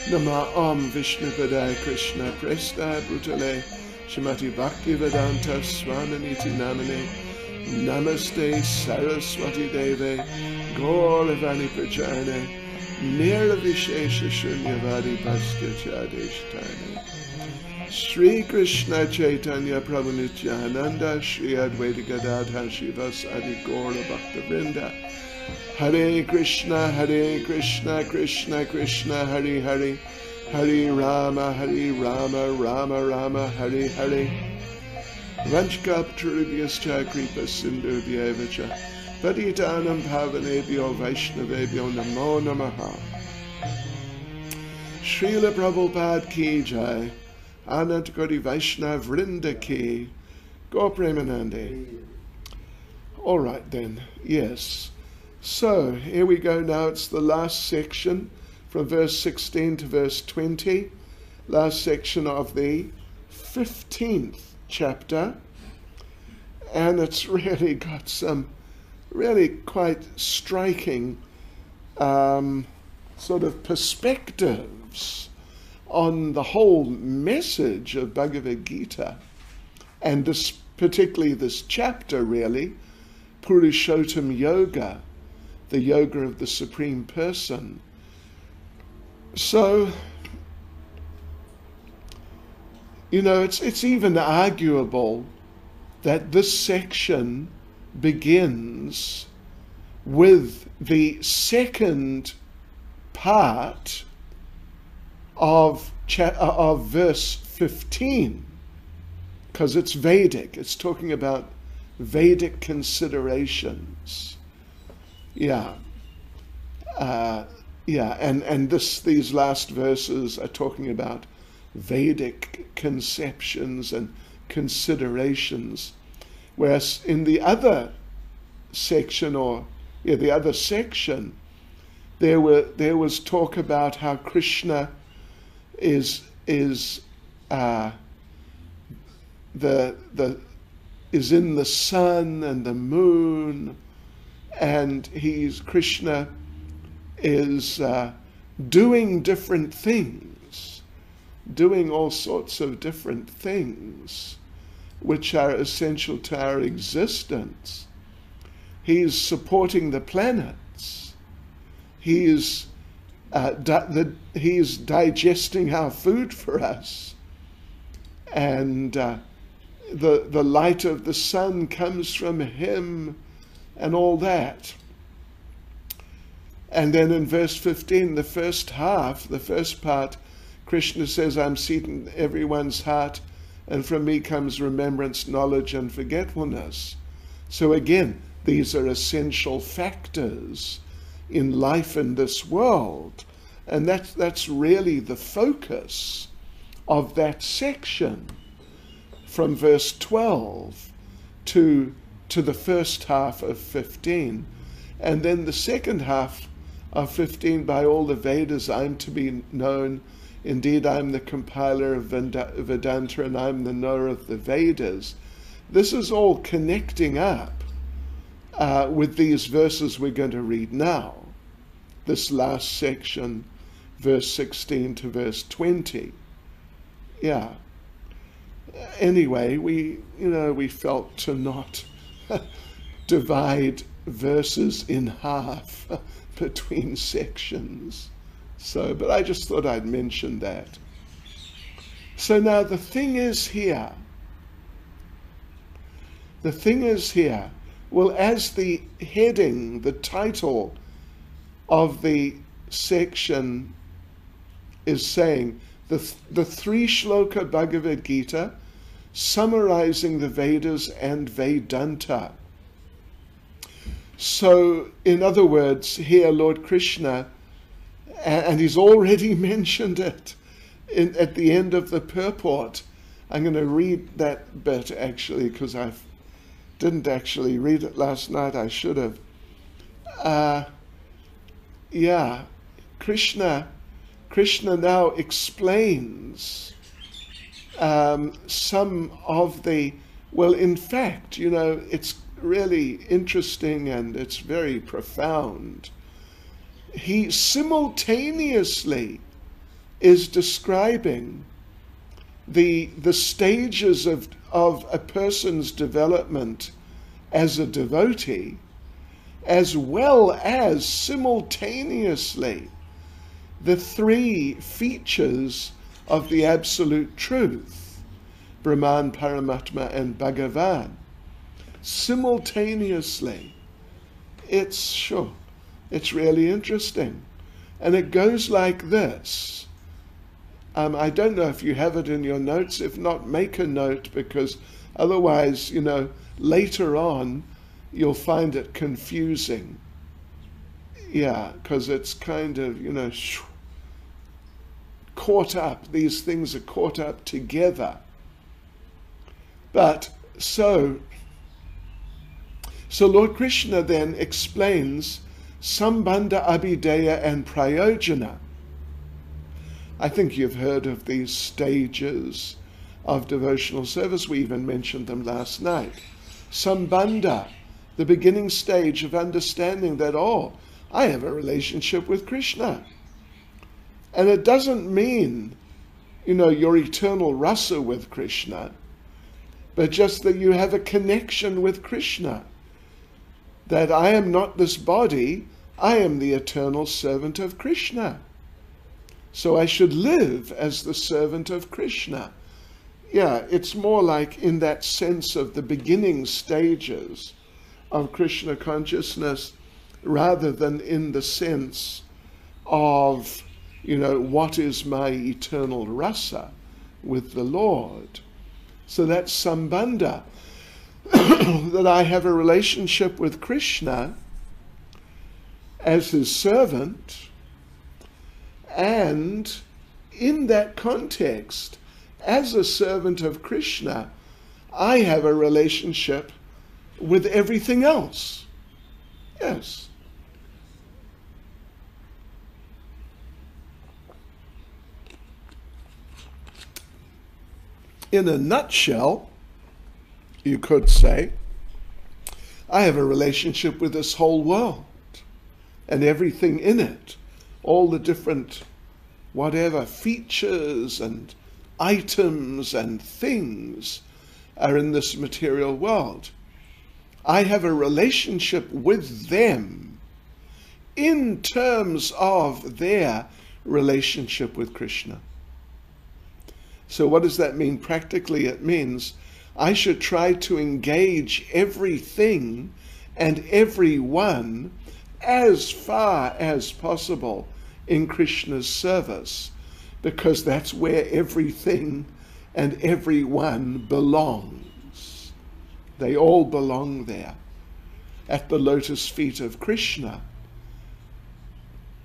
Nama Om Vishnu Padaya Krishna Presta Bhutale Shrimati Bhakti Vedanta Swaminiti Namane Namaste Saraswati Deve Gauravani Prachane Nirvishesha Shunyavadi Paskachadeshtane Shri Krishna Chaitanya Prabhu Nityananda Shri Advaita Gadadhar Shivas Adi Gaura Bhaktivinoda Hare Krishna, Krishna Krishna, Hare Hare, Hare Rama, Rama Rama, Hare Hare. Vanchkaptrubhyascha kripa sindhubhyevacha, Patitanam pavanebhyo Vaishnavebhyo namo namaha. Srila Prabhupada ki jai, Anant Koti Vaishnav Vrinda ki, Go Premanande. All right then, yes. So, here we go now. It's the last section from verse 16 to verse 20. Last section of the 15th chapter. And it's really got some really quite striking sort of perspectives on the whole message of Bhagavad Gita. And this, particularly this chapter really, Purushottam Yoga, the yoga of the Supreme Person. So, you know, it's even arguable that this section begins with the second part of verse 15, because it's Vedic. It's talking about Vedic considerations. And these last verses are talking about Vedic conceptions and considerations, whereas in the other section, there was talk about how Krishna is in the sun and the moon. And Krishna is doing different things, doing all sorts of different things, which are essential to our existence. He's supporting the planets. He's digesting our food for us. And the light of the sun comes from him, and all that. And then in verse 15, the first part, Krishna says, I'm seated in everyone's heart, and from me comes remembrance, knowledge, and forgetfulness. So again, these are essential factors in life in this world. And that's really the focus of that section from verse 12 to the first half of 15. And then the second half of 15, by all the Vedas I'm to be known. Indeed, I'm the compiler of Vedanta, and I'm the knower of the Vedas. This is all connecting up with these verses we're going to read now. This last section, verse 16 to verse 20. Yeah. Anyway, we felt to not divide verses in half between sections. So, but I just thought I'd mention that. So now the thing is here, well, as the heading, the title of the section is saying, the three shloka Bhagavad Gita, summarizing the Vedas and Vedanta. So, in other words, here Lord Krishna, and he's already mentioned it at the end of the purport. I'm going to read that bit actually, because I didn't actually read it last night. I should have. Krishna now explains some of the, well, in fact, it's really interesting and it's very profound. He simultaneously is describing the stages of a person's development as a devotee, as well as simultaneously the three features of the absolute truth, Brahman, Paramatma, and Bhagavad. Simultaneously. It's really interesting. And it goes like this. I don't know if you have it in your notes. If not, make a note, because otherwise, later on, you'll find it confusing. Yeah, because it's kind of, caught up. These things are caught up together. But so Lord Krishna then explains Sambandha, Abhideya, and Prayojana. I think you've heard of these stages of devotional service. We even mentioned them last night. Sambandha, the beginning stage of understanding that, I have a relationship with Krishna. And it doesn't mean, your eternal rasa with Krishna, but just that you have a connection with Krishna. That I am not this body, I am the eternal servant of Krishna. So I should live as the servant of Krishna. Yeah, it's more like in that sense of the beginning stages of Krishna consciousness, rather than in the sense of, what is my eternal rasa with the Lord. So that's Sambandha, that I have a relationship with Krishna as his servant, and in that context, as a servant of Krishna, I have a relationship with everything else. Yes. In a nutshell, you could say, I have a relationship with this whole world and everything in it, all the different whatever features and items and things are in this material world. I have a relationship with them in terms of their relationship with Krishna. So what does that mean practically? It means I should try to engage everything and everyone as far as possible in Krishna's service, because that's where everything and everyone belongs. They all belong there, at the lotus feet of Krishna.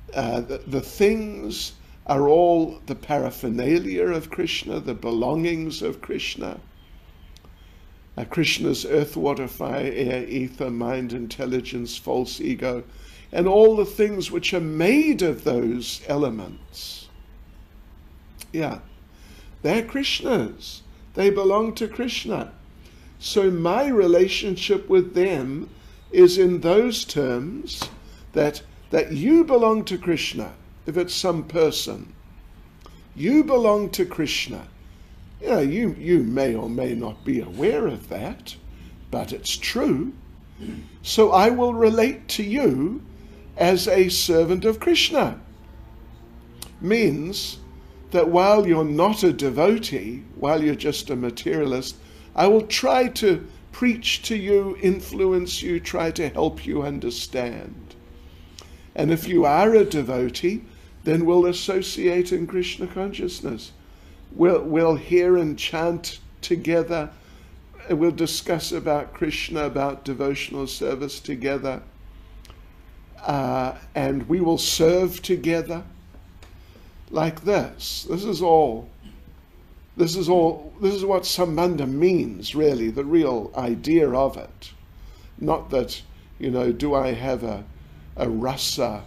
The things are all the paraphernalia of Krishna, the belongings of Krishna. Krishna's earth, water, fire, air, ether, mind, intelligence, false ego, and all the things which are made of those elements. Yeah, they're Krishna's. They belong to Krishna. So my relationship with them is in those terms that you belong to Krishna. If it's some person, you belong to Krishna. Yeah, you may or may not be aware of that, but it's true. So I will relate to you as a servant of Krishna. Means that while you're not a devotee, while you're just a materialist, I will try to preach to you, influence you, try to help you understand. And if you are a devotee, then we'll associate in Krishna consciousness. We'll hear and chant together. We'll discuss about Krishna, about devotional service together. And we will serve together like this. This is what Sambandha means, really, the real idea of it. Not that, do I have a rasa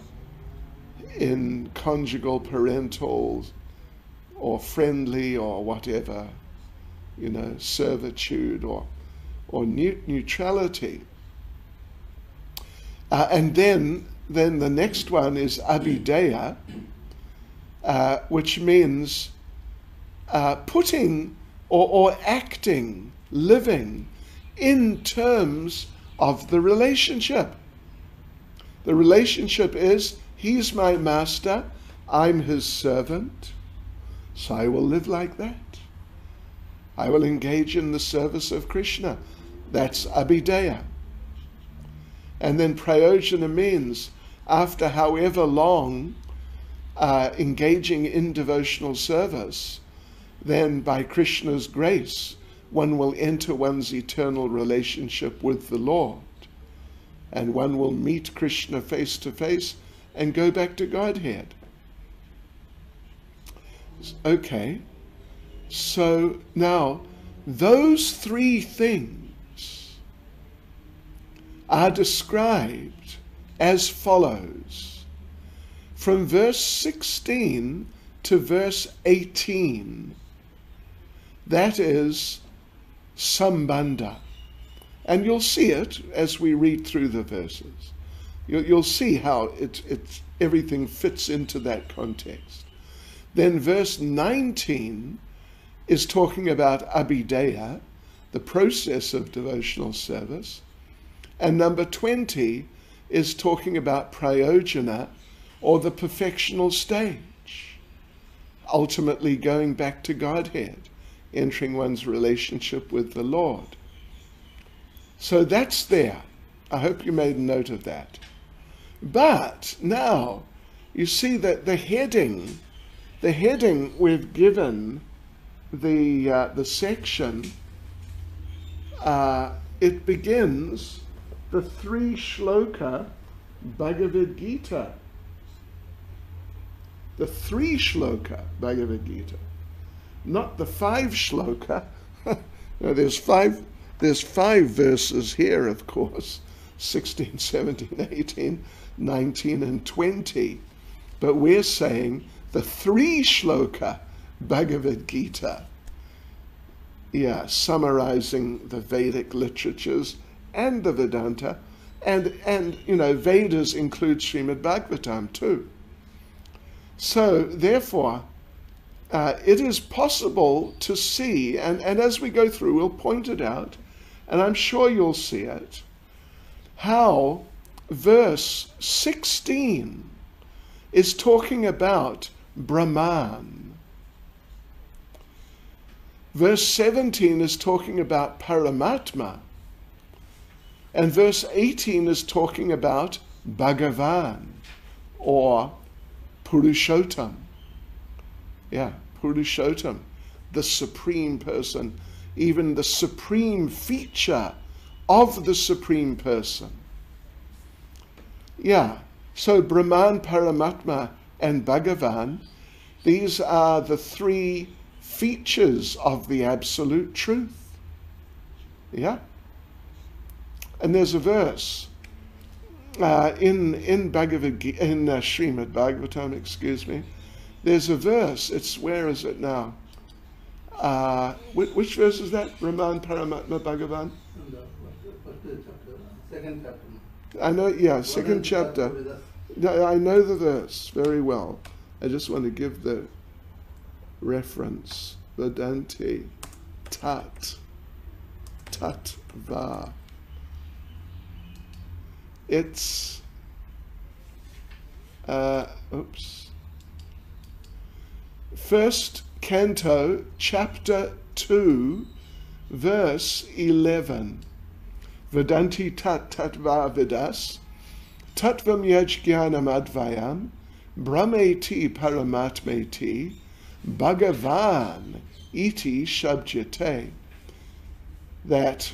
in conjugal, parental, or friendly, or whatever, servitude or neutrality. And then the next one is abhideya, which means putting or acting, living in terms of the relationship. The relationship is, he's my master, I'm his servant, so I will live like that. I will engage in the service of Krishna. That's abhideya. And then prayojana means, after however long engaging in devotional service, then by Krishna's grace, one will enter one's eternal relationship with the Lord. And one will meet Krishna face to face and go back to Godhead. Okay, so now those three things are described as follows. From verse 16 to verse 18, that is sambandha. And you'll see it as we read through the verses. You'll see how everything fits into that context. Then verse 19 is talking about abhideya, the process of devotional service. And number 20 is talking about prayojana, or the perfectional stage, ultimately going back to Godhead, entering one's relationship with the Lord. So that's there. I hope you made note of that. But now you see that the heading we've given the section, it begins the 3 shloka Bhagavad Gita. The 3 shloka Bhagavad Gita, not the 5 shloka. No, there's five verses here, of course, 16, 17, 18, 19, and 20. But we're saying the 3 shloka Bhagavad Gita, summarizing the Vedic literatures and the Vedanta, and Vedas include Srimad Bhagavatam too. So therefore, it is possible to see, and as we go through, we'll point it out, and I'm sure you'll see it, how verse 16 is talking about Brahman. Verse 17 is talking about Paramatma. And verse 18 is talking about Bhagavan, or Purushottam. Purushottam, the supreme person, even the supreme feature of the supreme person. So Brahman, Paramatma, and Bhagavan, these are the 3 features of the absolute truth. And there's a verse in Bhagavad Gita, in Srimad Bhagavatam, there's a verse, where is it now? Which verse is that? Brahman, Paramatma, Bhagavan? Second chapter. I know, second chapter. I know the verse very well. I just want to give the reference. Vedanti, Tat Va. It's, first canto, chapter 2, verse 11. Vedanti Tattva Vedas, Tattvam Yajnanam Advayam, Brahmeti Paramatmeti, Bhagavan iti Shabjate. That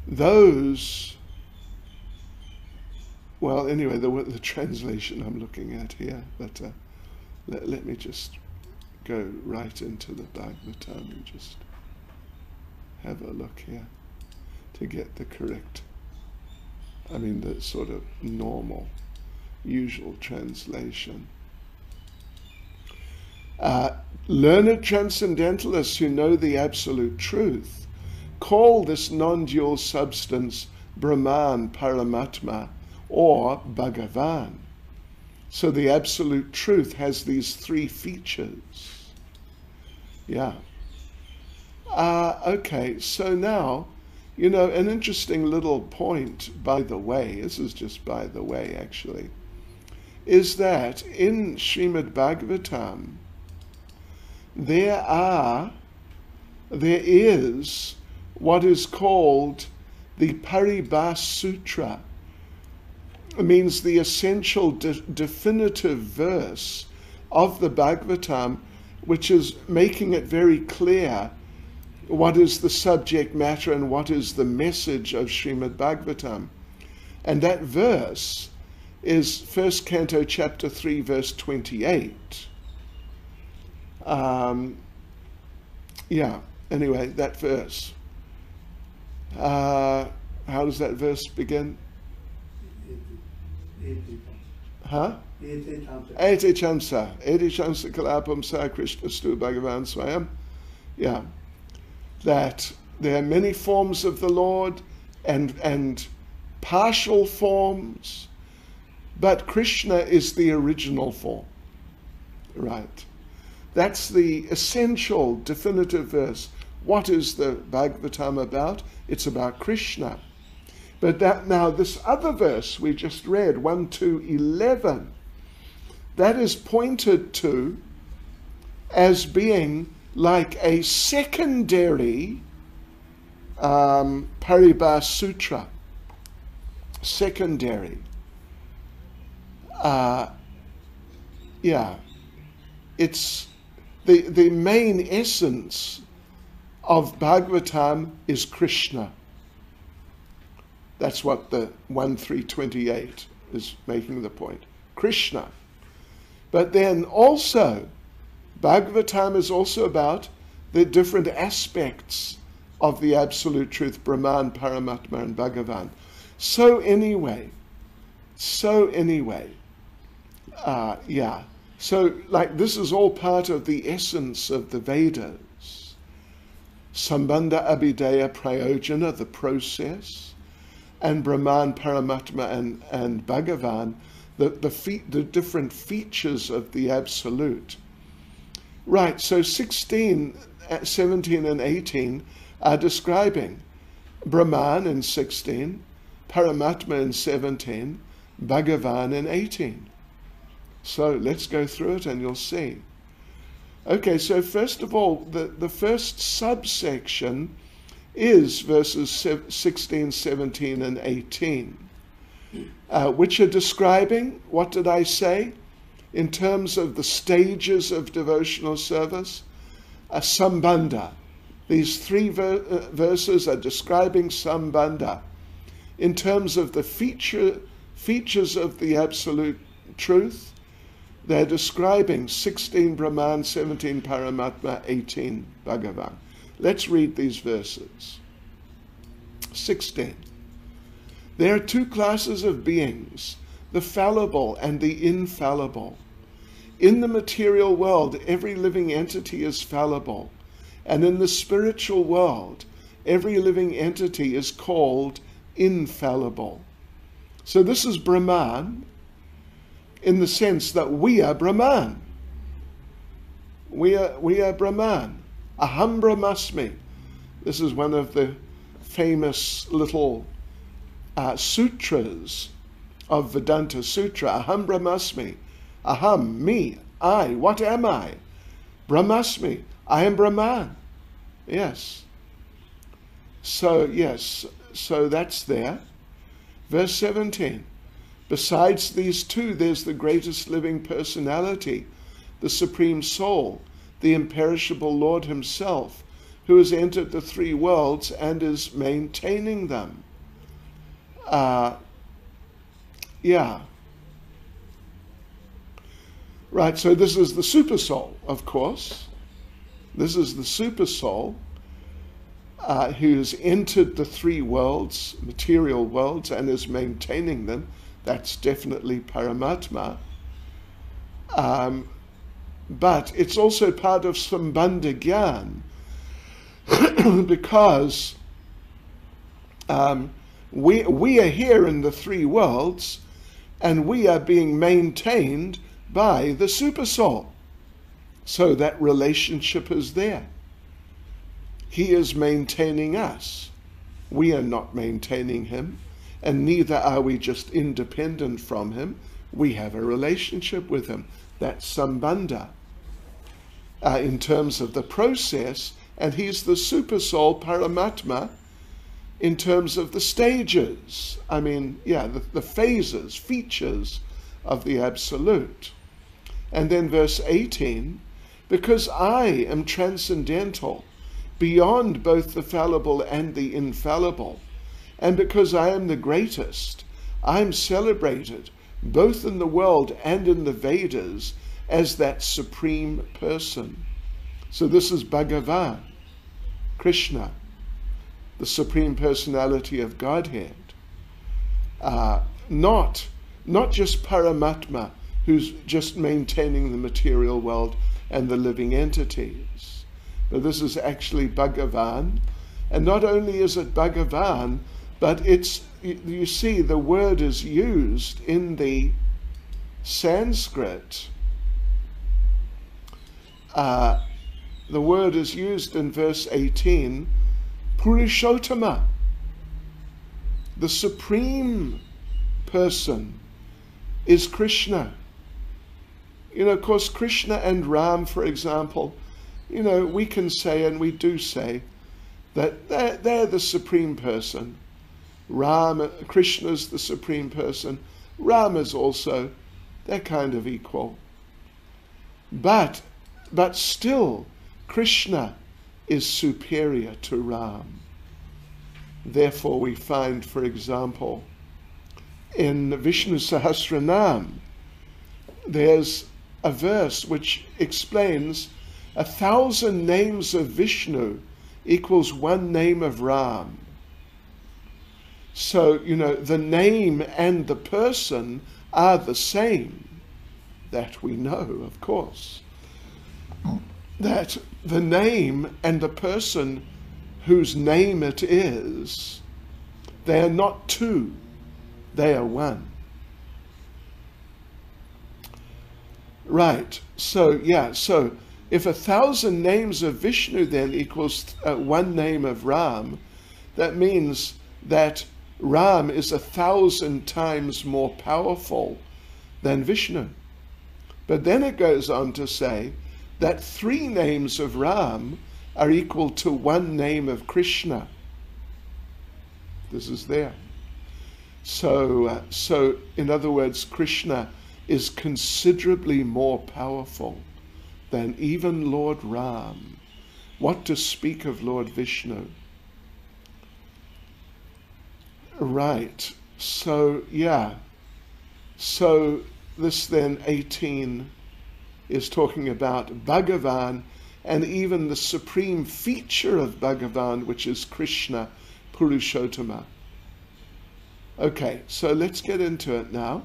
those, well, anyway, the translation I'm looking at here, but let me just go right into the Bhagavatam and just have a look here to get the correct, the sort of normal, usual translation. Learned transcendentalists who know the absolute truth call this non-dual substance Brahman, Paramatma, or Bhagavan. So the absolute truth has these three features. Yeah. Okay, so now, an interesting little point, by the way, this is just by the way actually, is that in Srimad Bhagavatam, there is what is called the Paribhas Sutra. It means the essential definitive verse of the Bhagavatam, which is making it very clear what is the subject matter and what is the message of Srimad Bhagavatam. And that verse is 1st Canto, Chapter 3, verse 28. Anyway, that verse. How does that verse begin? Huh? Ete Chamsa Kalapamsa Krishna Stu Bhagavan Swayam. Yeah. That there are many forms of the Lord and partial forms, but Krishna is the original form. Right. That's the essential definitive verse. What is the Bhagavatam about? It's about Krishna. But now this other verse we just read, 1 to 11, that is pointed to as being like a secondary Paribhas Sutra. Secondary. It's the main essence of Bhagavatam is Krishna. That's what the 1.3.28 is making the point. Krishna. But then also, Bhagavatam is also about the different aspects of the absolute truth, Brahman, Paramatma, and Bhagavan. So anyway, So this is all part of the essence of the Vedas. Sambandha, Abhidheya, Prayojana, the process, and Brahman, Paramatma, and Bhagavan, the different features of the Absolute. Right, so 16, 17, and 18 are describing Brahman in 16, Paramatma in 17, Bhagavan in 18. So let's go through it and you'll see. Okay, so first of all, the first subsection is verses 16, 17, and 18, which are describing, what did I say, in terms of the stages of devotional service? Sambandha. These three verses are describing Sambandha in terms of the features of the Absolute Truth. They're describing 16 Brahman, 17 Paramatma, 18 Bhagavan. Let's read these verses. 16. There are two classes of beings, the fallible and the infallible. In the material world, every living entity is fallible, and in the spiritual world, every living entity is called infallible. So this is Brahman, in the sense that we are Brahman. We are Brahman. Aham Brahmasmi. This is one of the famous little sutras of Vedanta Sutra. Aham Brahmasmi. Aham, me, I. What am I? Brahmasmi. I am Brahman. Yes. So that's there. Verse 17. Besides these two, there's the greatest living personality, the Supreme Soul, the imperishable Lord Himself, who has entered the three worlds and is maintaining them. Right, so this is the Super Soul, of course. This is the Super Soul who has entered the three worlds, material worlds, and is maintaining them. That's definitely Paramatma. But it's also part of Sambandha Gyan, because we are here in the three worlds, and we are being maintained by the Supersoul. So that relationship is there. He is maintaining us. We are not maintaining him, and neither are we just independent from him. We have a relationship with him. That's Sambandha in terms of the process, and he's the Supersoul Paramatma in terms of the stages. I mean, the phases, features of the Absolute. And then verse 18, because I am transcendental, beyond both the fallible and the infallible, and because I am the greatest, I am celebrated both in the world and in the Vedas as that supreme person. So this is Bhagavan, Krishna, the Supreme Personality of Godhead. Not just Paramatma, who's just maintaining the material world and the living entities. But this is actually Bhagavan. And not only is it Bhagavan, but it's, you see, the word is used in the Sanskrit. The word is used in verse 18, Purushottama, the supreme person is Krishna. Of course, Krishna and Ram, for example, we can say, and we do say, that they're the supreme person. Krishna's the supreme person. Ram is also, they're kind of equal. But still, Krishna is superior to Ram. Therefore, we find, for example, in Vishnu Sahasranam, there's a verse which explains 1,000 names of Vishnu equals one name of Ram. So, the name and the person are the same. That we know, of course. That the name and the person whose name it is, they are not two, they are one. Right, so if 1,000 names of Vishnu then equals one name of Ram, that means that Ram is 1,000 times more powerful than Vishnu. But then it goes on to say that 3 names of Ram are equal to 1 name of Krishna. This is there. So in other words, Krishna is considerably more powerful than even Lord Ram. What to speak of Lord Vishnu? Right. So this then 18 is talking about Bhagavan and even the supreme feature of Bhagavan, which is Krishna, Purushottama. Okay, so let's get into it now.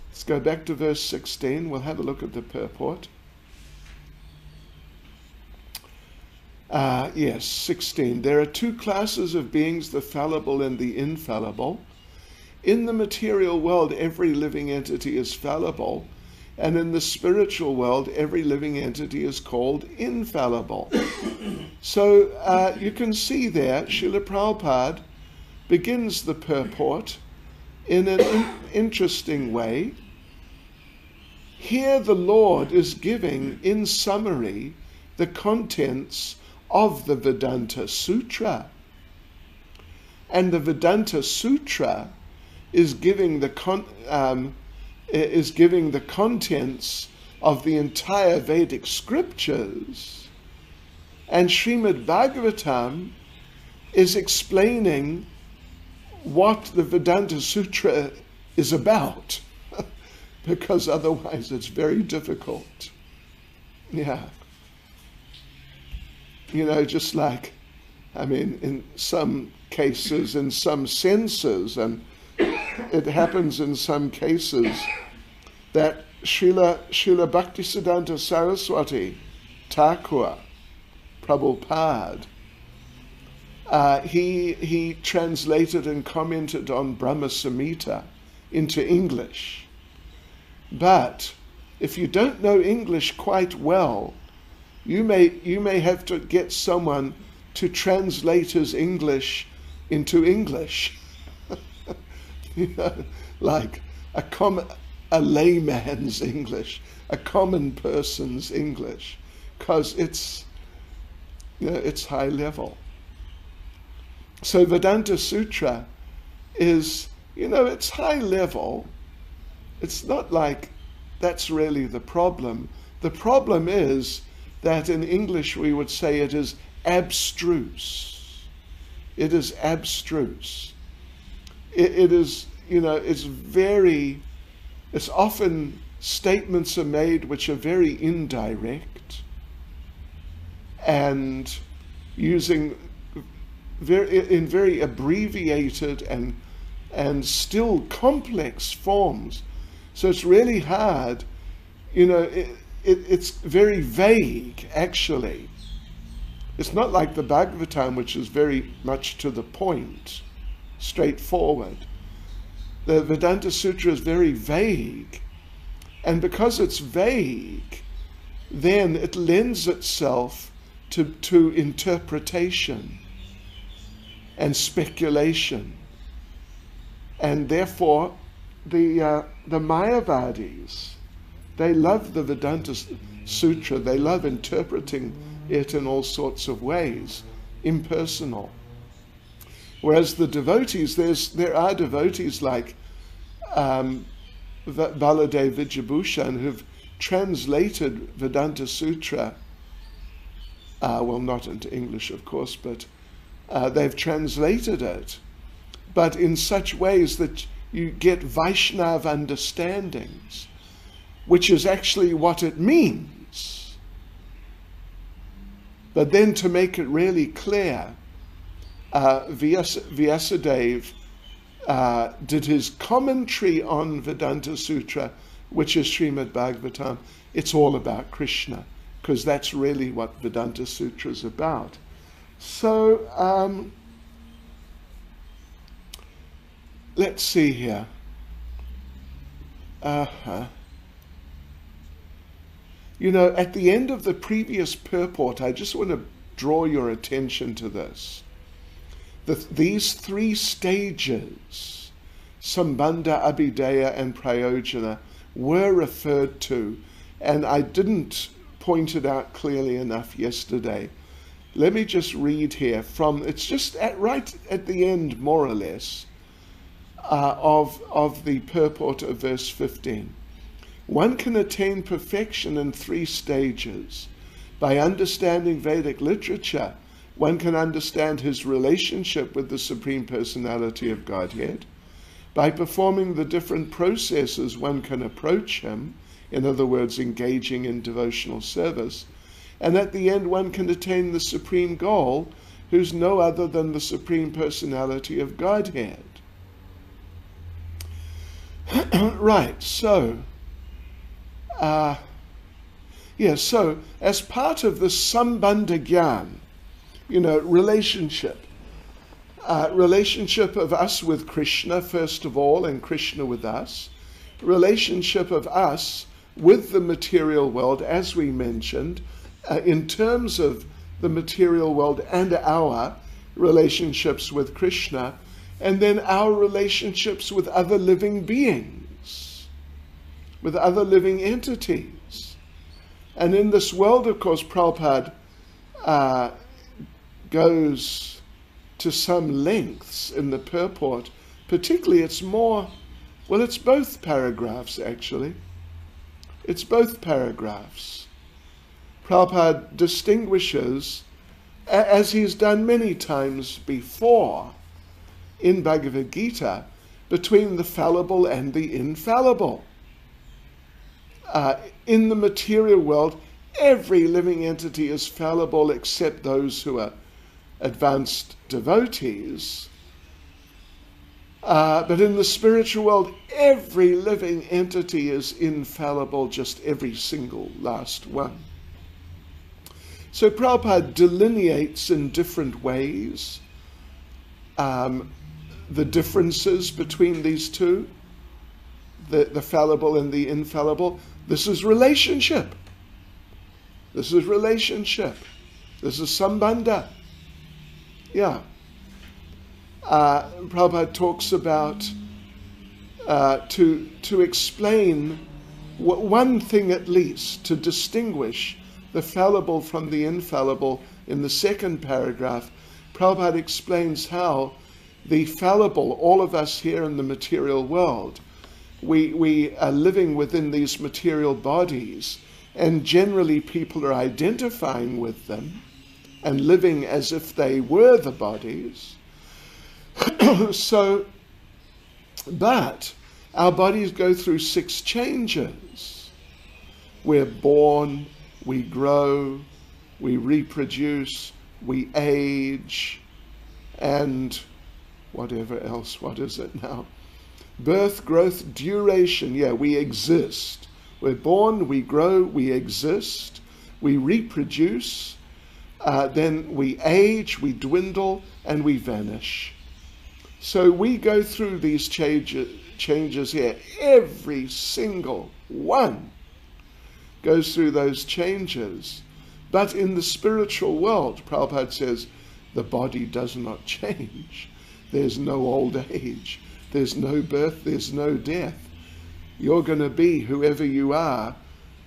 Let's go back to verse 16. We'll have a look at the purport. Yes, 16. There are 2 classes of beings, the fallible and the infallible. In the material world, every living entity is fallible, and in the spiritual world, every living entity is called infallible. So you can see there, Srila Prabhupada begins the purport in an interesting way. Here the Lord is giving, in summary, the contents of the Vedanta Sutra. And the Vedanta Sutra is giving the contents of the entire Vedic scriptures. And Srimad Bhagavatam is explaining what the Vedanta Sutra is about, because otherwise it's very difficult. Yeah. Just like, in some cases, in some senses, and it happens in some cases, that Srila Bhaktisiddhanta Saraswati Thakur, Prabhupada, he translated and commented on Brahma Samhita into English. But if you don't know English quite well, you may have to get someone to translate his English into English. You know, like a layman's English, a common person's English, because it's high level. So Vedanta Sutra is, it's high level. It's not like that's really the problem. The problem is that in English we would say it is abstruse. It is abstruse. It is, it's often statements are made which are very indirect and using very abbreviated and still complex forms. So it's really hard, it's very vague, actually. It's not like the Bhagavatam, which is very much to the point, straightforward. The Vedanta Sutra is very vague. And because it's vague, then it lends itself to interpretation and speculation. And therefore, the Mayavadis, they love the Vedanta Sutra. They love interpreting it in all sorts of ways, impersonal. Whereas the devotees, there are devotees like Baladev Vijayabhushan who've translated Vedanta Sutra, well, not into English, of course, but they've translated it, but in such ways that you get Vaishnava understandings, which is actually what it means. But then to make it really clear, Vyasadeva did his commentary on Vedanta Sutra, which is Srimad Bhagavatam. It's all about Krishna, because that's really what Vedanta Sutra is about. So, let's see here. At the end of the previous purport, I just want to draw your attention to this. These three stages, Sambandha, Abhideya, and Prayojana, were referred to, and I didn't point it out clearly enough yesterday. Let me just read here from, it's just right at the end, more or less, of the purport of verse 15. One can attain perfection in three stages. By understanding Vedic literature, one can understand his relationship with the Supreme Personality of Godhead. By performing the different processes, one can approach him, in other words, engaging in devotional service. And at the end, one can attain the supreme goal, who's no other than the Supreme Personality of Godhead. Right, so, so as part of the Sambandha Gyan, relationship of us with Krishna, first of all, and Krishna with us, relationship of us with the material world, as we mentioned, in terms of the material world and our relationships with Krishna, and then our relationships with other living beings, with other living entities. And in this world, of course, Prabhupada goes to some lengths in the purport. Particularly, it's both paragraphs, actually. It's both paragraphs. Prabhupada distinguishes, as he's done many times before in Bhagavad Gita, between the fallible and the infallible. In the material world, every living entity is fallible except those who are advanced devotees. But in the spiritual world, every living entity is infallible, just every single last one. So Prabhupada delineates in different ways the differences between these two. the fallible and the infallible. This is relationship. This is relationship. This is sambandha. Yeah. Prabhupada talks about to explain one thing at least, to distinguish the fallible from the infallible. In the second paragraph, Prabhupada explains how the fallible, all of us here in the material world, we are living within these material bodies, and generally people are identifying with them and living as if they were the bodies. But our bodies go through 6 changes. We're born, we grow, we reproduce, we age, and whatever else. What is it now? Birth, growth, duration. Yeah, we exist. We're born, we grow, we exist, we reproduce, then we age, we dwindle, and we vanish. So we go through these changes here. Every single one goes through those changes. But in the spiritual world, Prabhupada says, the body does not change. There's no old age. There's no birth. There's no death. You're going to be whoever you are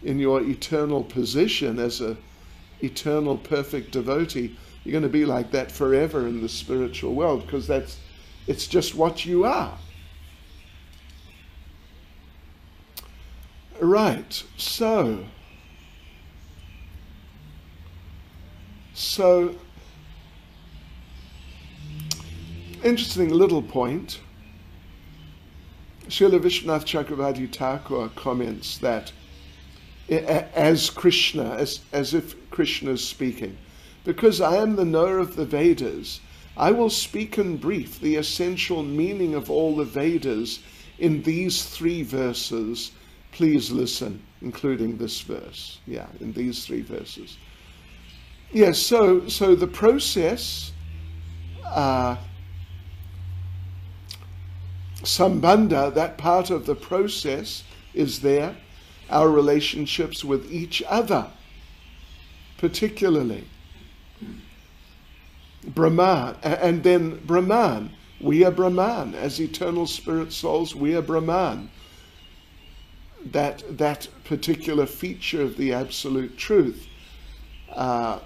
in your eternal position as a eternal perfect devotee. You're going to be like that forever in the spiritual world, because it's just what you are. Right, so interesting little point. Srila Vishwanath Chakravarti Thakur comments that as Krishna, as if Krishna is speaking, because I am the knower of the Vedas, I will speak in brief the essential meaning of all the Vedas in these 3 verses. Please listen, including this verse. Yeah, in these 3 verses. Yes, so the process, sambandha, that part of the process is there. Our relationships with each other, particularly. Brahman, and then Brahman. We are Brahman. As eternal spirit souls, we are Brahman. That particular feature of the absolute truth, that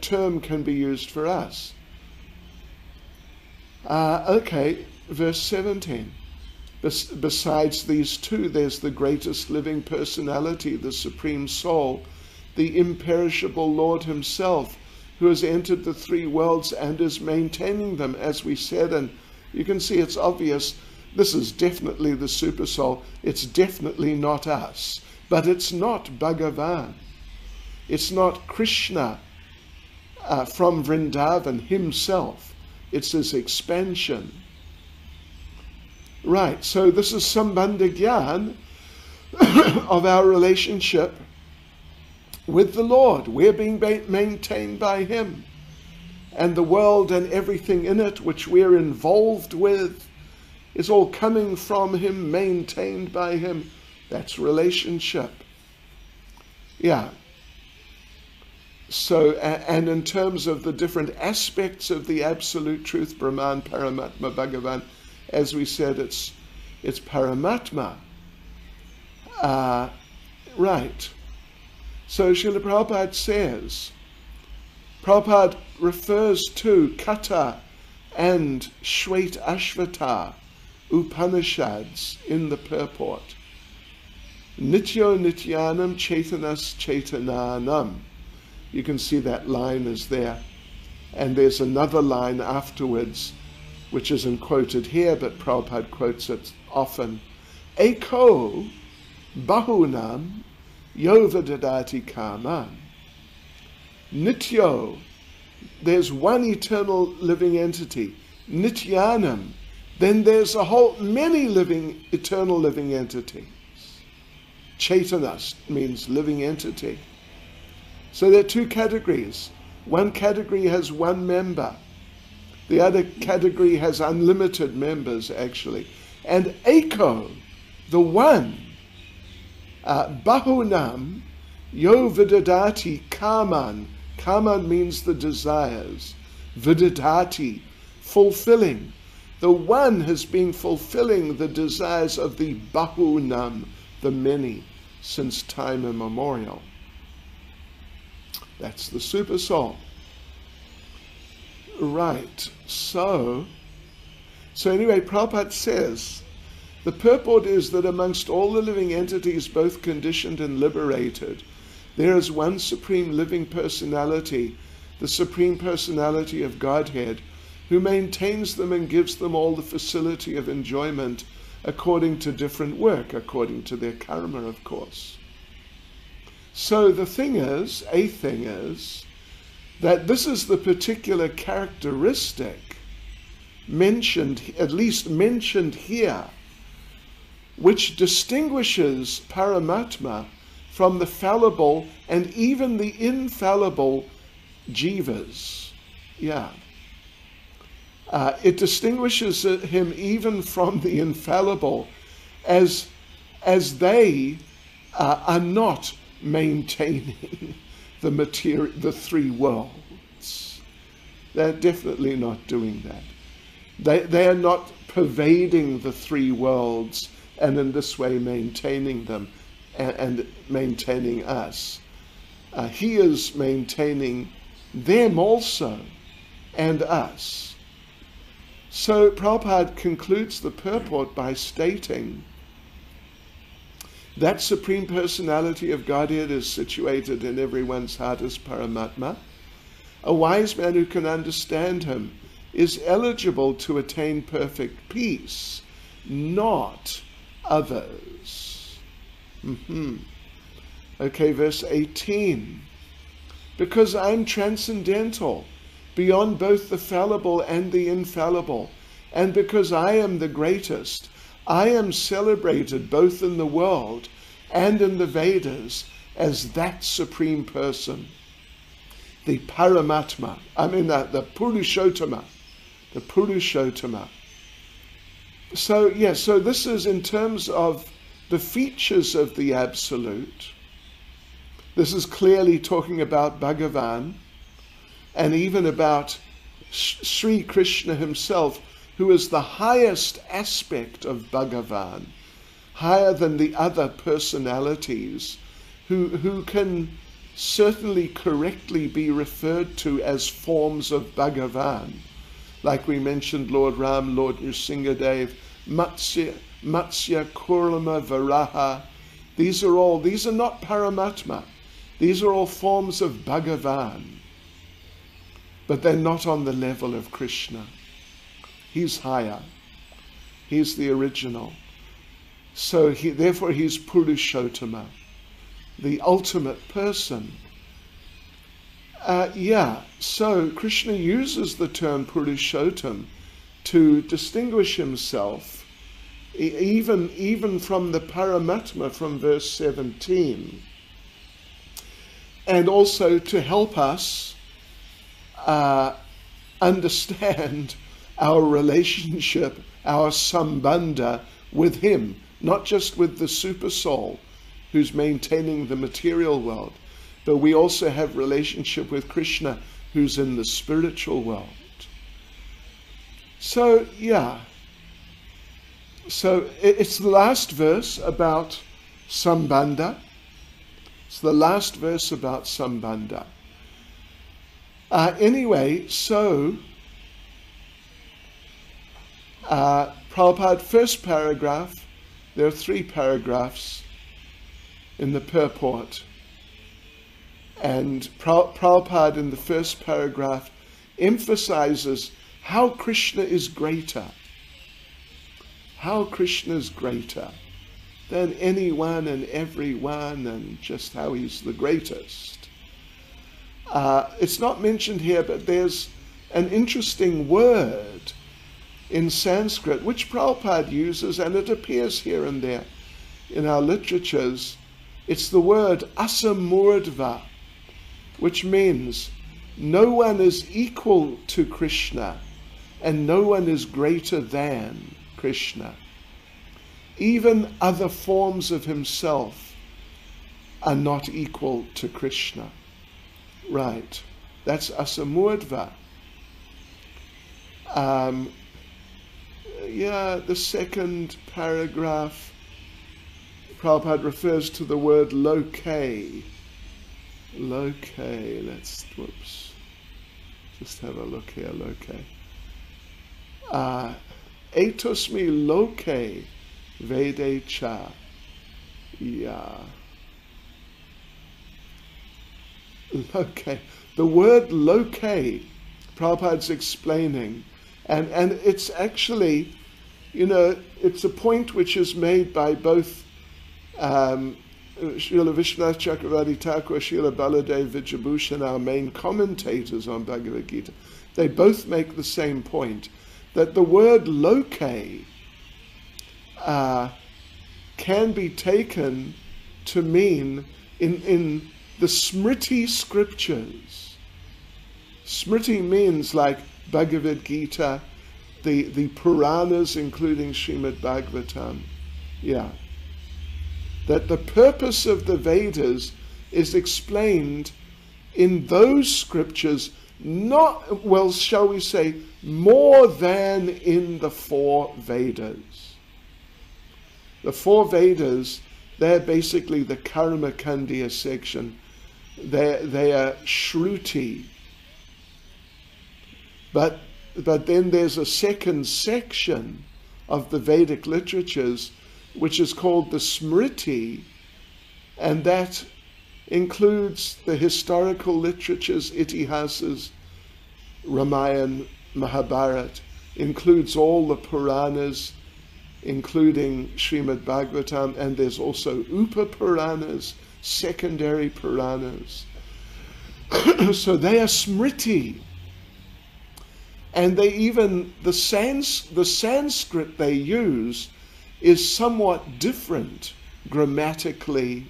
term can be used for us. Okay, verse 17. Besides these 2, there's the greatest living personality, the Supreme Soul, the imperishable Lord himself, who has entered the 3 worlds and is maintaining them, as we said. And you can see it's obvious. This is definitely the Super Soul. It's definitely not us. But it's not Bhagavan. It's not Krishna from Vrindavan himself. It's his expansion. Right, so this is Sambandha Gyan of our relationship with the Lord. We're being maintained by him. And the world and everything in it which we're involved with is all coming from him, maintained by him. That's relationship. Yeah. So, and in terms of the different aspects of the absolute truth, Brahman, Paramatma, Bhagavan, as we said, it's Paramatma. Right. So Srila Prabhupada says, Prabhupada refers to Kata and Shweta Ashvata Upanishads in the purport. Nityo Nityanam Chaitanas Chaitananam. You can see that line is there. And there's another line afterwards, which isn't quoted here, but Prabhupada quotes it often. Eko Bahunam Yovadadati Kaman. Nityo, there's one eternal living entity. Nityanam, then there's many eternal living entities. Chaitanas means living entity. So there are 2 categories. One category has 1 member. The other category has unlimited members, actually. And Eko, the one, Bahunam, Yo Vidadati Kaman. Kaman means the desires. Vidadati, fulfilling. The one has been fulfilling the desires of the Bahunam, the many, since time immemorial. That's the super soul. Right, so anyway, Prabhupada says, the purport is that amongst all the living entities, both conditioned and liberated, there is one supreme living personality, the Supreme Personality of Godhead, who maintains them and gives them all the facility of enjoyment according to different work, according to their karma, of course. So a thing is, that this is the particular characteristic mentioned, at least mentioned here, which distinguishes Paramatma from the fallible and even the infallible jivas. Yeah. It distinguishes him even from the infallible, as they are not maintaining the three worlds. They're definitely not doing that. They are not pervading the three worlds and in this way maintaining them and maintaining us. He is maintaining them also and us. So Prabhupada concludes the purport by stating that Supreme Personality of Godhead is situated in everyone's heart as Paramatma. A wise man who can understand him is eligible to attain perfect peace, not others. Okay, verse 18. Because I'm transcendental, beyond both the fallible and the infallible, and because I am the greatest, I am celebrated both in the world and in the Vedas as that Supreme Person, the Paramatma, the Purushottama, the Purushottama. So this is in terms of the features of the Absolute. This is clearly talking about Bhagavan and even about Sri Krishna himself, who is the highest aspect of Bhagavan, higher than the other personalities, who can certainly correctly be referred to as forms of Bhagavan. Like we mentioned Lord Ram, Lord Nrsingadev, Matsya, Kurlama, Varaha. These are not Paramatma. These are all forms of Bhagavan. But they're not on the level of Krishna. He's higher. He's the original. So therefore he's Purushottama, the ultimate person. So Krishna uses the term Purushottam to distinguish himself, even from the Paramatma from verse 17, and also to help us understand our relationship, our sambandha with him, not just with the super soul who's maintaining the material world, but we also have relationship with Krishna who's in the spiritual world. So it's the last verse about sambandha. It's the last verse about sambandha. Prabhupada, first paragraph, there are 3 paragraphs in the purport. And Prabhupada in the first paragraph emphasizes how Krishna is greater. How Krishna is greater than anyone and everyone, and just how he's the greatest. It's not mentioned here, but there's an interesting word in Sanskrit which Prabhupada uses, and it appears here and there in our literatures. It's the word asamurdva, which means no one is equal to Krishna and no one is greater than Krishna. even other forms of himself are not equal to Krishna. Right. That's asamurdva. The second paragraph, Prabhupada refers to the word loke. Loke, just have a look here, loke. Etosmi loke vede cha. Yeah. Loke. The word loke, Prabhupada's explaining, and it's actually, it's a point which is made by both Srila Vishwanath Chakravarti Thakur, Srila Baladev Vijayabhushan, our main commentators on Bhagavad Gita. They both make the same point, that the word loke can be taken to mean in the Smriti scriptures. Smriti means like Bhagavad Gita, the Puranas, including Srimad Bhagavatam. Yeah. That the purpose of the Vedas is explained in those scriptures, not, well, shall we say, more than in the four Vedas. The four Vedas, they're basically the Karma Kandiya section. They are Shruti. But then there's a second section of the Vedic literatures which is called the Smriti, and that includes the historical literatures, Itihasas, Ramayana, Mahabharata, includes all the Puranas, including Srimad Bhagavatam, and there's also Upa Puranas, secondary Puranas. So they are Smriti. And they even, the Sanskrit they use is somewhat different grammatically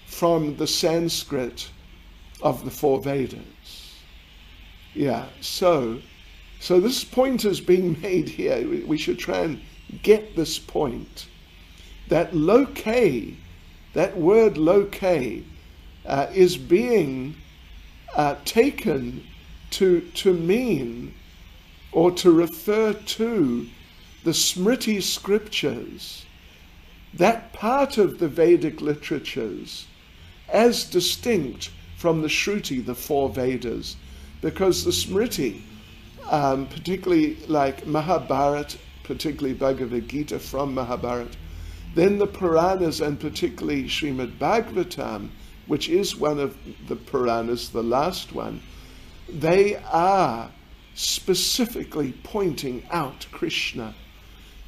from the Sanskrit of the four Vedas. Yeah, so this point is being made here. We should try and get this point. That loke, that word loke, is being taken to mean or to refer to the Smriti scriptures, that part of the Vedic literatures, as distinct from the Shruti, the four Vedas, because the Smriti, particularly like Mahabharata, particularly Bhagavad Gita from Mahabharata, then the Puranas, and particularly Srimad Bhagavatam, which is one of the Puranas, the last one, they are specifically pointing out Krishna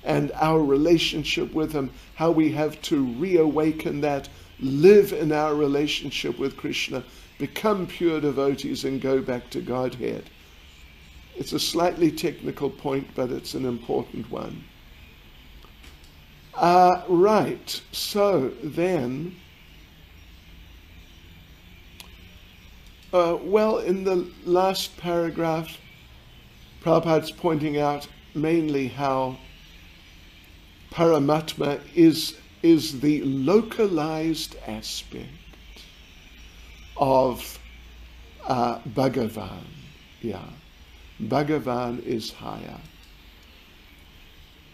and our relationship with him, how we have to reawaken that, live in our relationship with Krishna, become pure devotees and go back to Godhead. It's a slightly technical point, but it's an important one. Right, so then, in the last paragraph, Prabhupada's pointing out mainly how Paramatma is the localized aspect of Bhagavan. Yeah, Bhagavan is higher.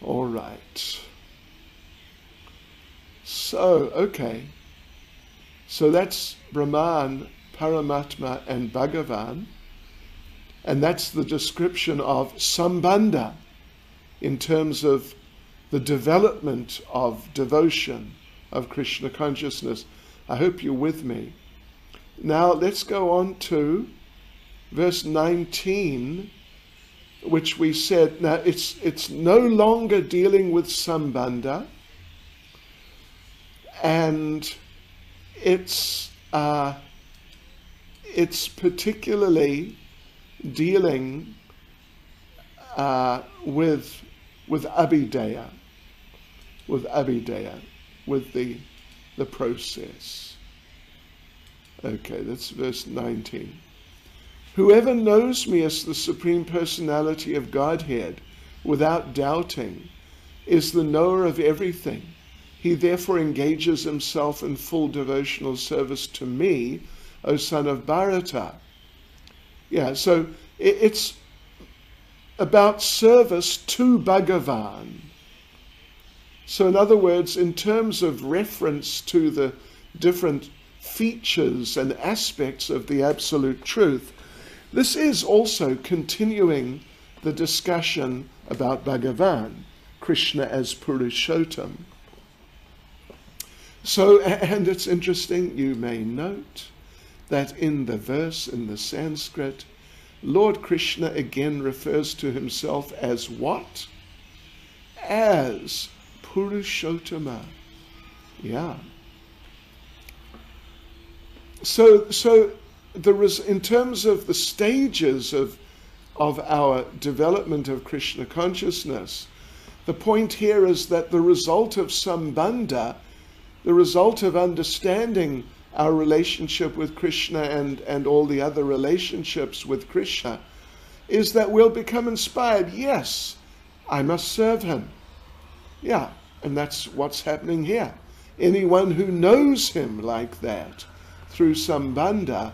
All right. So, okay. So that's Brahman, Paramatma, and Bhagavan. And that's the description of Sambandha in terms of the development of devotion, of Krishna consciousness. I hope you're with me. Now let's go on to verse 19, which we said, now it's no longer dealing with Sambandha, and it's particularly dealing with Abhideya, with the process. Okay, that's verse 19. Whoever knows me as the Supreme Personality of Godhead without doubting is the knower of everything. He therefore engages himself in full devotional service to me, O son of Bharata. Yeah, so it's about service to Bhagavan. So in other words, in terms of reference to the different features and aspects of the Absolute Truth, this is also continuing the discussion about Bhagavan, Krishna as Purushottam. So, and it's interesting, you may note that in the verse, in the Sanskrit, Lord Krishna again refers to himself as what? As Purushottama. Yeah. So in terms of the stages of our development of Krishna consciousness, the point here is that the result of sambandha, the result of understanding our relationship with Krishna and all the other relationships with Krishna, is that we'll become inspired. Yes, I must serve him. Yeah, and that's what's happening here. Anyone who knows him like that, through sambandha,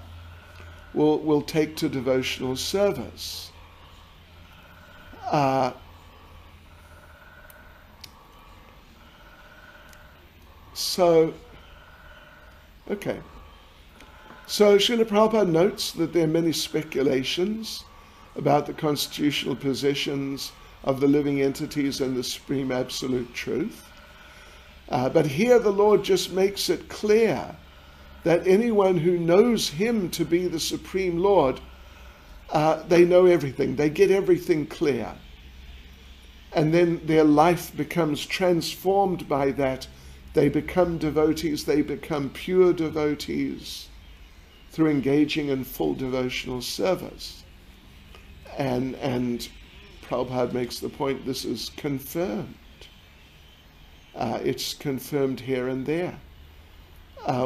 will take to devotional service. So Srila Prabhupada notes that there are many speculations about the constitutional positions of the living entities and the Supreme Absolute Truth. But here the Lord just makes it clear that anyone who knows him to be the Supreme Lord, they know everything. They get everything clear. And then their life becomes transformed by that. They become devotees. They become pure devotees through engaging in full devotional service. And Prabhupada makes the point, this is confirmed. It's confirmed here and there.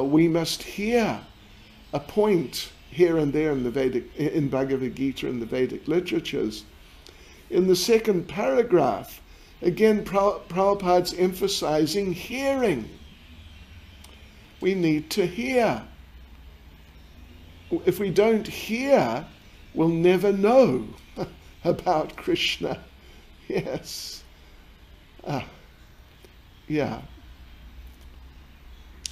We must hear a point here and there in Bhagavad Gita and the Vedic literatures. In the second paragraph, again, Prabhupada's emphasizing hearing. We need to hear. If we don't hear, we'll never know about Krishna. Yes. Yeah.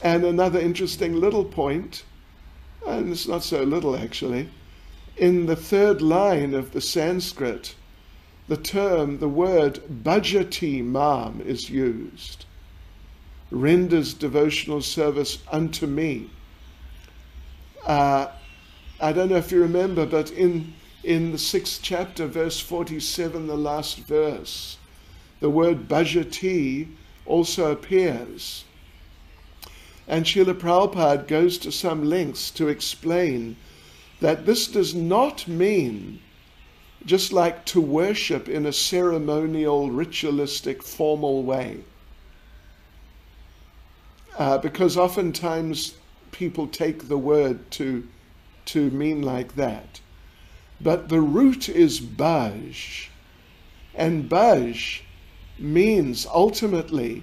And another interesting little point, and it's not so little actually, in the third line of the Sanskrit, the word bhajati mam is used. Renders devotional service unto me. I don't know if you remember, but in the 6th chapter, verse 47, the last verse, the word bhajati also appears. And Srila Prabhupada goes to some lengths to explain that this does not mean just like to worship in a ceremonial, ritualistic, formal way. Because oftentimes people take the word to mean like that. But the root is bhaj. And bhaj means ultimately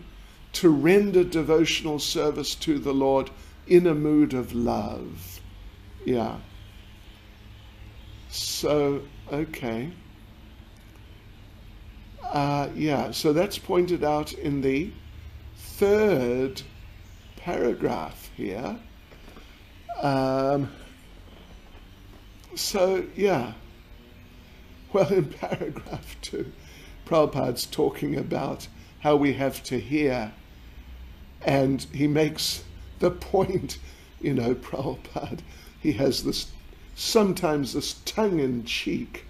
to render devotional service to the Lord in a mood of love. Yeah. So, okay. So that's pointed out in the third paragraph here. Well, in paragraph 2, Prabhupada's talking about how we have to hear. And he makes the point, Prabhupada, he has sometimes this tongue-in-cheek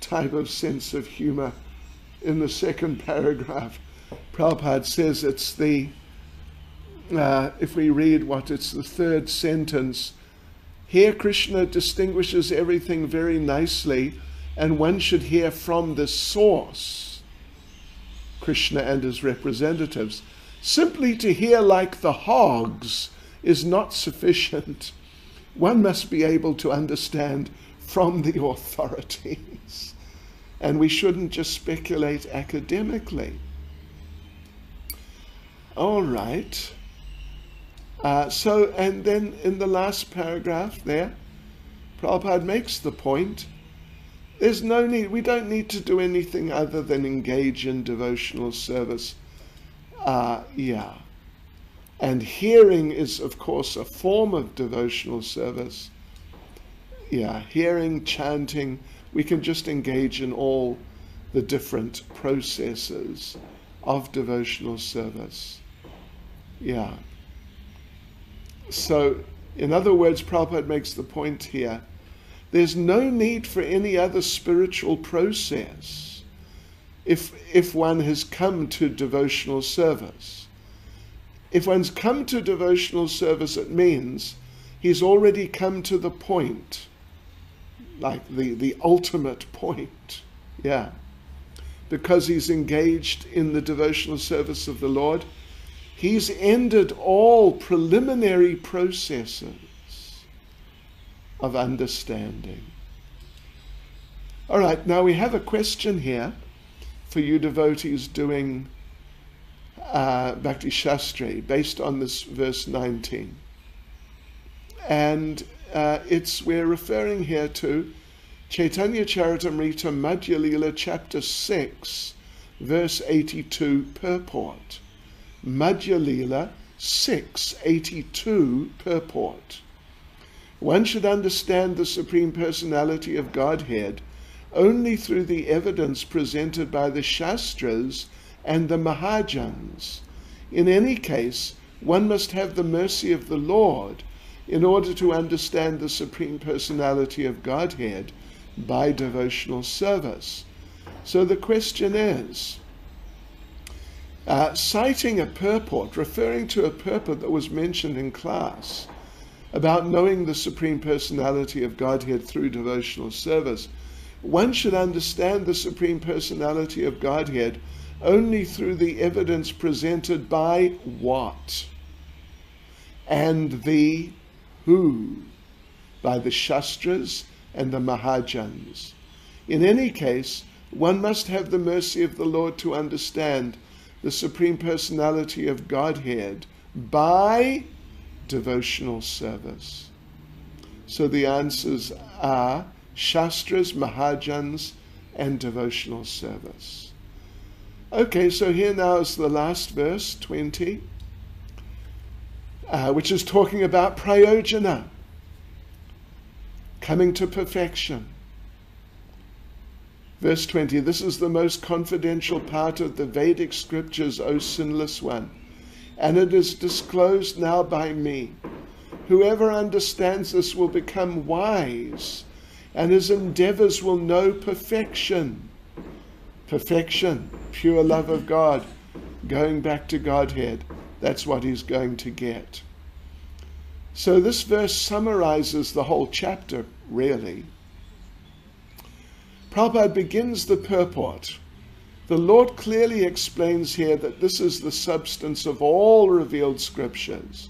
type of sense of humor. In the second paragraph, Prabhupada says it's if we read it's the third sentence, here Krishna distinguishes everything very nicely, and one should hear from the source, Krishna and his representatives. Simply to hear like the hogs is not sufficient. One must be able to understand from the authorities. And we shouldn't just speculate academically. All right. And then in the last paragraph there, Prabhupada makes the point, there's no need, we don't need to do anything other than engage in devotional service. And hearing is, of course, a form of devotional service. Hearing, chanting, we can just engage in all the different processes of devotional service. So, in other words, Prabhupada makes the point here, there's no need for any other spiritual process if one has come to devotional service. If one's come to devotional service, it means he's already come to the point, like the ultimate point, because he's engaged in the devotional service of the Lord. He's ended all preliminary processes of understanding. All right, now we have a question here for you devotees doing Bhakti Shastri based on this verse 19. And we're referring here to Chaitanya Charitamrita Madhya Lila chapter 6, verse 82 purport. Madhya Lila 6:82 purport. One should understand the Supreme Personality of Godhead only through the evidence presented by the Shastras and the Mahajans. In any case, one must have the mercy of the Lord in order to understand the Supreme Personality of Godhead by devotional service. So the question is, citing a purport, referring to a purport that was mentioned in class about knowing the Supreme Personality of Godhead through devotional service, one should understand the Supreme Personality of Godhead only through the evidence presented by what? And the who? By the Shastras and the Mahajans. In any case, one must have the mercy of the Lord to understand the Supreme Personality of Godhead by devotional service. So the answers are Shastras, Mahajans, and devotional service. Okay, so here now is the last verse, 20, which is talking about prayojana, coming to perfection. Verse 20, this is the most confidential part of the Vedic scriptures, O sinless one, and it is disclosed now by me. Whoever understands this will become wise, and his endeavors will know perfection. Perfection, pure love of God, going back to Godhead. That's what he's going to get. So this verse summarizes the whole chapter, really. Prabhupada begins the purport. The Lord clearly explains here that this is the substance of all revealed scriptures,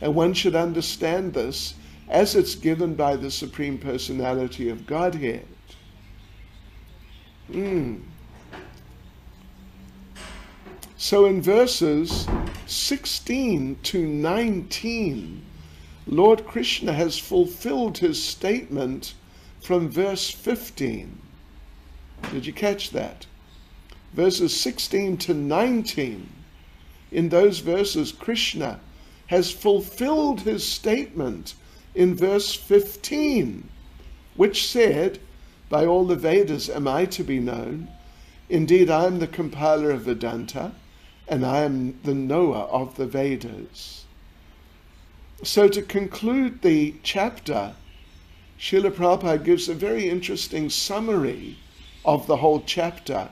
and one should understand this as it's given by the Supreme Personality of Godhead. So in verses 16 to 19, Lord Krishna has fulfilled his statement from verse 15. Did you catch that? Verses 16 to 19. In those verses, Krishna has fulfilled his statement in verse 15, which said, by all the Vedas am I to be known. Indeed, I am the compiler of Vedanta, and I am the knower of the Vedas. So to conclude the chapter, Srila Prabhupada gives a very interesting summary of the whole chapter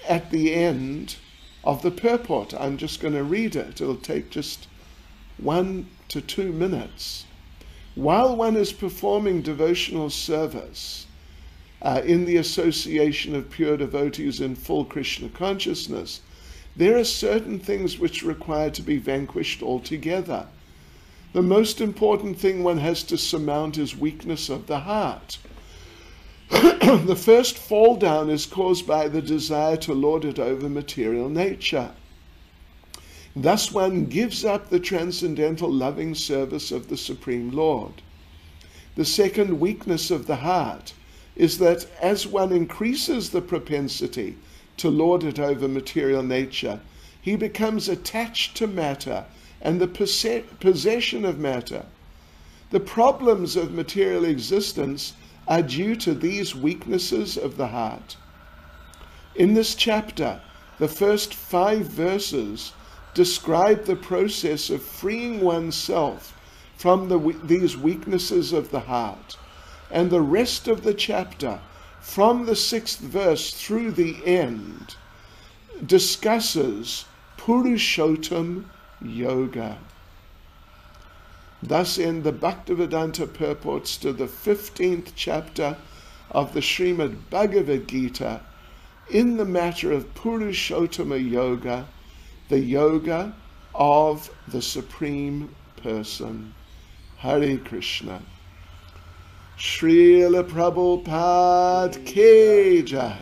at the end of the purport. I'm just going to read it. It'll take just 1 to 2 minutes. While one is performing devotional service in the association of pure devotees in full Krishna consciousness, there are certain things which require to be vanquished altogether. The most important thing one has to surmount is weakness of the heart. The first fall down is caused by the desire to lord it over material nature. Thus one gives up the transcendental loving service of the Supreme Lord. The second weakness of the heart is that as one increases the propensity to lord it over material nature, he becomes attached to matter and the possession of matter. The problems of material existence are due to these weaknesses of the heart. In this chapter, the first 5 verses describe the process of freeing oneself from these weaknesses of the heart. And the rest of the chapter, from the 6th verse through the end, discusses Purushottam Yoga. Thus end the Bhaktivedanta purports to the 15th chapter of the Srimad Bhagavad Gita in the matter of Purushottama Yoga, the yoga of the Supreme Person. Hare Krishna. Srila Prabhupada Ki Jai.